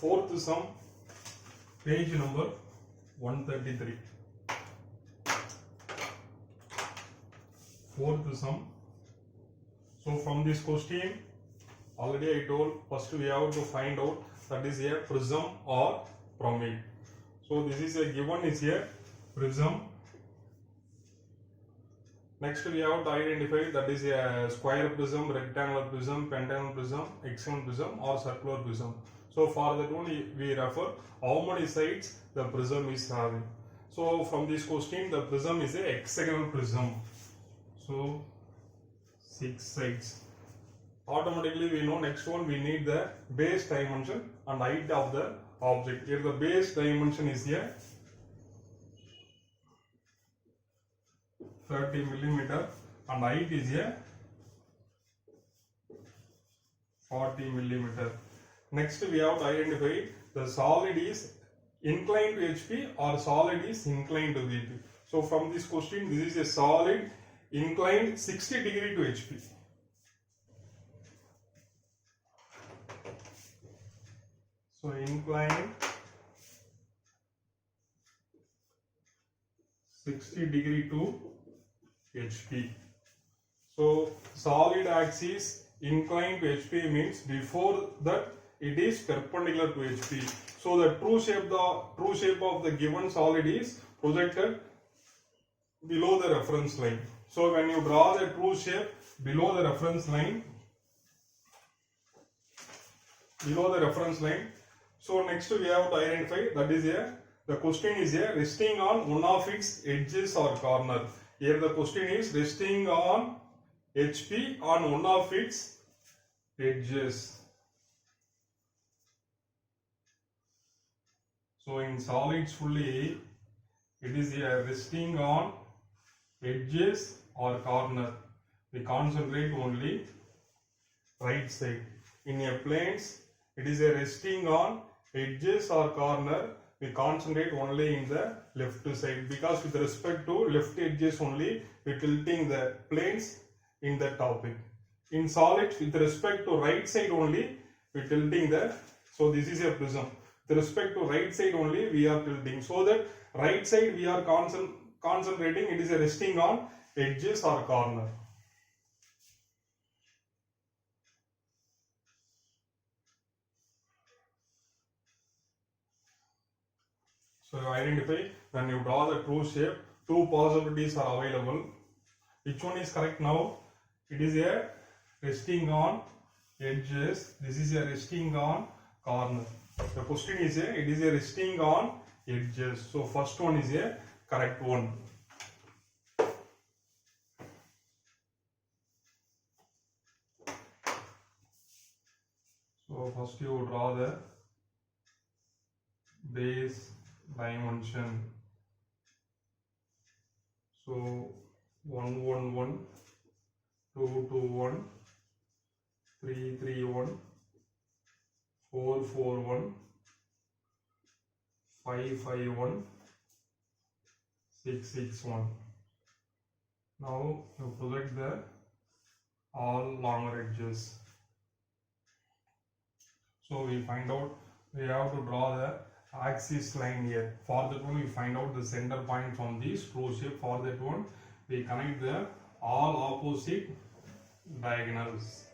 Fourth sum, page number 133. Fourth sum. So from this question, already I told first we have to find out that is a prism or pyramid. So this is a given is a prism. Next we have to identify that is a square prism, rectangular prism, pentagonal prism, hexagonal prism or circular prism. So for that only we refer how many sides the prism is having. So from this question the prism is a hexagonal prism. So 6 sides. Automatically we know next one we need the base dimension and height of the object. Here the base dimension is here 30 millimeter and height is here 40 millimeter. Next we have to identify the solid is inclined to HP or solid is inclined to VP. So from this question this is a solid inclined 60 degree to HP. So inclined 60 degree to HP. So solid axis inclined to HP means before that it is perpendicular to HP. So the true shape of the given solid is projected below the reference line. So when you draw the true shape below the reference line, so next we have to identify that is the question is resting on one of its edges or corner. Here the question is resting on HP on one of its edges. So in solids fully it is resting on edges or corner. We concentrate only right side. In a planes it is resting on edges or corner. We concentrate only in the left side because with respect to left edges only we tilting the planes in the topic. In solids with respect to right side only we tilting the, so this is a prism. With respect to right side only we are tilting, so that right side we are concentrating it is resting on edges or corner. So you identify when you draw the true shape, two possibilities are available. Which one is correct now? It is a resting on edges. This is a resting on corner. The question is it is a resting on edges. So first one is a correct one. So first you draw the base dimension. So 1 1 1, 2 2 1, 3 3 1, 4 4 1, 5 5 1, 6 6 1. Now you project the all longer edges. So we find out we have to draw the axis line here. For that one we find out the center point from this true shape. For that one we connect the all opposite diagonals.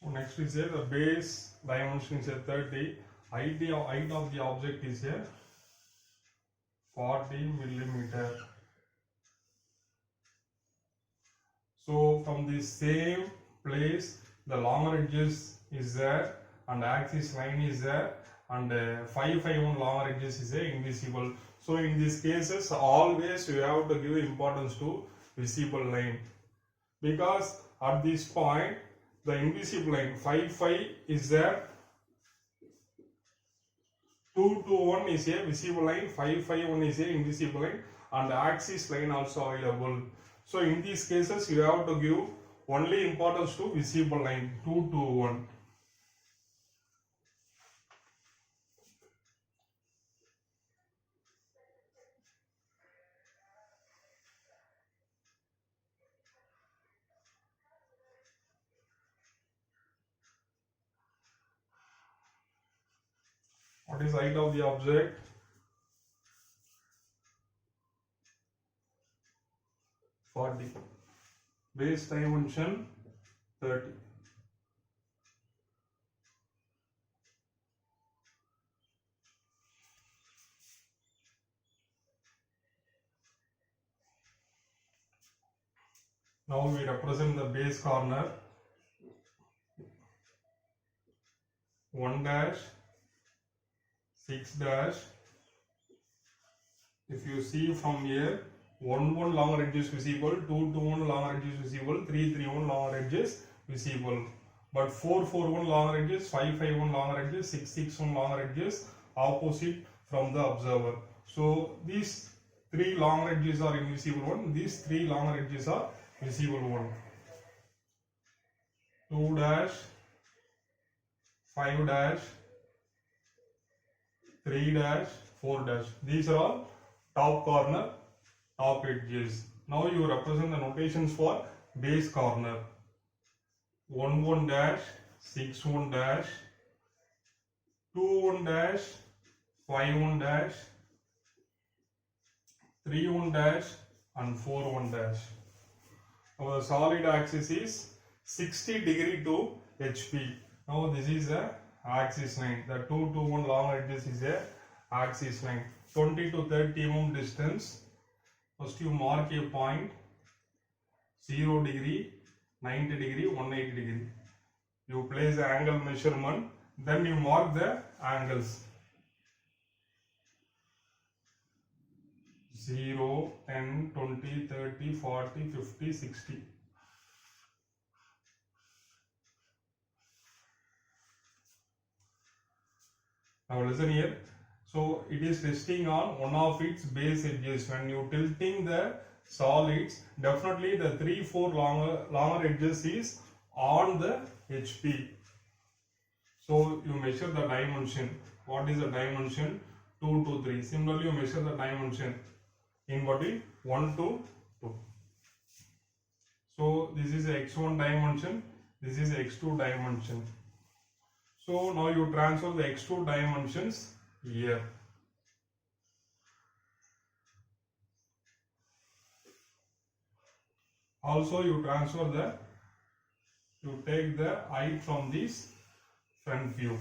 So next is the base dimension is 30. Height of the object is 40 millimeter. So from the same place the longer edges is there and axis line is there and 5 5 1 longer edges is invisible. So in these cases always you have to give importance to visible line, because at this point the invisible line 5 5 is there, 2 2 1 is a visible line, 5 5 1 is a invisible line and axis line also available. So in these cases you have to give only importance to visible line 2 2 1. What is height of the object? 40. Base dimension 30. Now we represent the base corner 1 dash 6 dash. If you see from here, 1 1 long edge is visible, 2 2 1 long edge is visible, 3 3 1 long edge is visible. But 4 4 1 long edges, 5 5 1 long edges, 6 6 1 long edges opposite from the observer. So these 3 long edges are invisible one. These 3 long edges are visible one. 2 dash 5 dash 3 dash 4 dash. These are all top corner, top edges. Now you represent the notations for base corner. 1 1 dash 6 1 dash 2 1 dash 5 1 dash 3 1 dash and 4 1 dash. Our solid axis is 60 degree to HP. Now this is a axis line. The 2 2 1 long edges is a axis line. 20 to 30 mm distance. First you mark a point 0 degree, 90 degree, 180 degree. You place the angle measurement, then you mark the angles. 0, 10, 20, 30, 40, 50, 60. Now listen here. So it is resting on one of its base edges. When you tilting the solids, definitely the 3 4 longer edges is on the HP. So you measure the dimension. What is the dimension? 2 to 3. Similarly, you measure the dimension in body 1 to 2. So this is x1 dimension. This is x2 dimension. So now you transfer the x2 dimensions here. Also you take the height from this front view.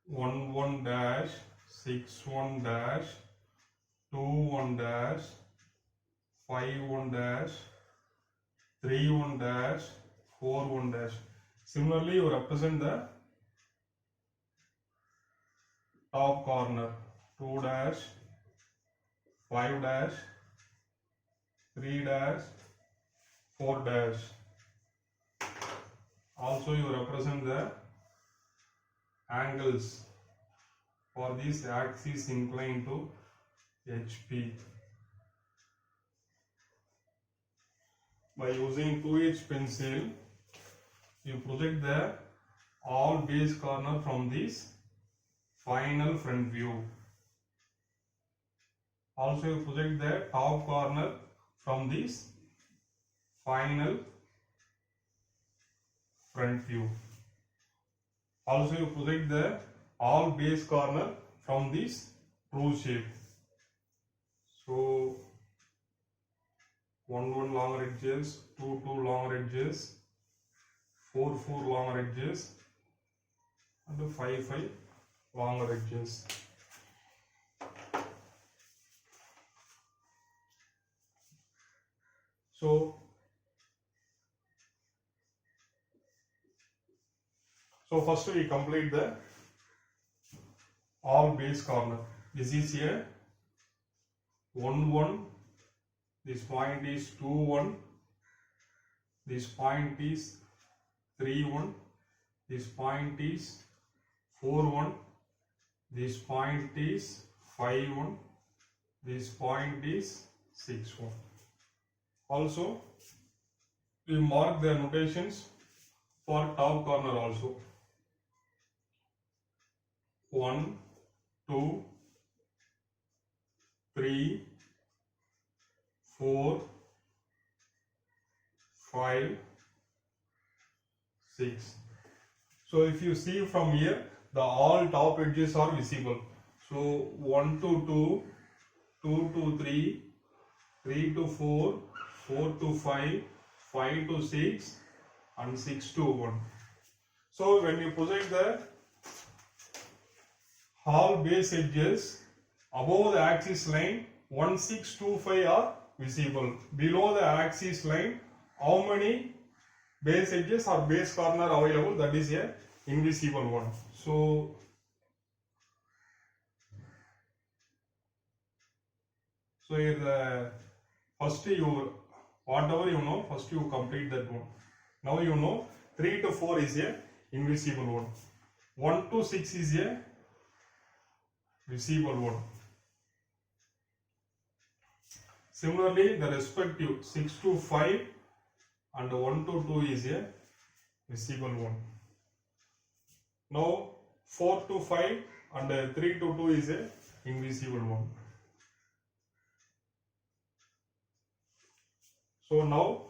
1 1 dash 6 1 dash 2 1 dash 5 1 dash 3 1 dash 4 1 dash. Similarly, you represent the top corner 2 dash 5 dash 3 dash 4 dash. Also you represent the angles for this axis inclined to HP. By using 2H pencil, you project the all base corner from this final front view. Also you project the top corner from this final front view. Also you project the all base corner from this true shape. So 1 1 long edges, 2 2 long edges, 4 4 long edges, and 5 5 long edges. So first we complete the all base corner. This is here 1 1. This point is 2 1. This point is 3 1. This point is 4 1. This point is 5 1. This point is 6 1. Also, we mark the notations for top corner also. 1, 2, 3, 4, 5, 6. So if you see from here, the all top edges are visible. So 1 to 2, 2 to 3, 3 to 4, 4 to 5, 5 to 6 and 6 to 1. So when you project the all base edges above the axis line, 1, 6, 2, 5 are visible. Below the axis line, how many base edges or base corner available? That is a invisible one. So here the first you whatever you know, first you complete that one. Now you know 3 to 4 is a invisible one. 1 to 6 is a visible one. Similarly, the respective 6 to 5 and 1 to 2 is a visible one. Now 4 to 5 and 3 to 2 is a invisible one. So now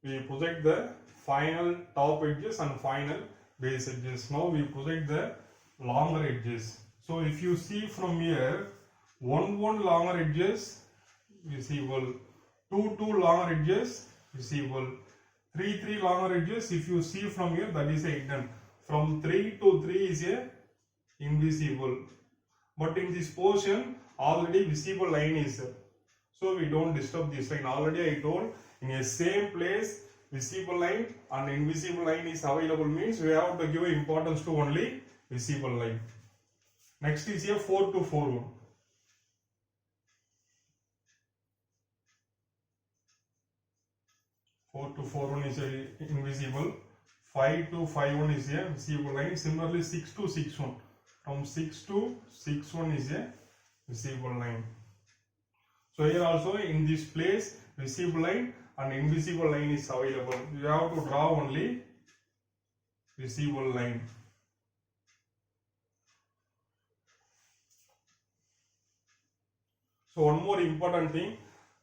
we project the final top edges and final base edges. Now we project the longer edges. So if you see from here, 1 longer edges visible, 2 longer edges visible, 3 longer edges. If you see from here, that is a hidden. From 3 to 3 is a invisible. But in this portion, already visible line is there. So we don't disturb this line. Already I told, in a same place, visible line and invisible line is available, means we have to give importance to only visible line. Next is a 4 to 4 one. 4 to 4 one is a invisible. 5 to 5 one is a visible line. Similarly 6 to 6 one. From 6 to 6 one is a visible line. So here also in this place, visible line and invisible line is available. You have to draw only visible line. So one more important thing,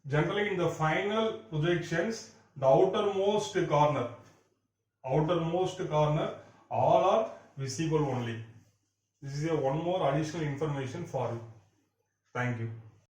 generally in the final projections, the outermost corner, all are visible only. This is a one more additional information for you. Thank you.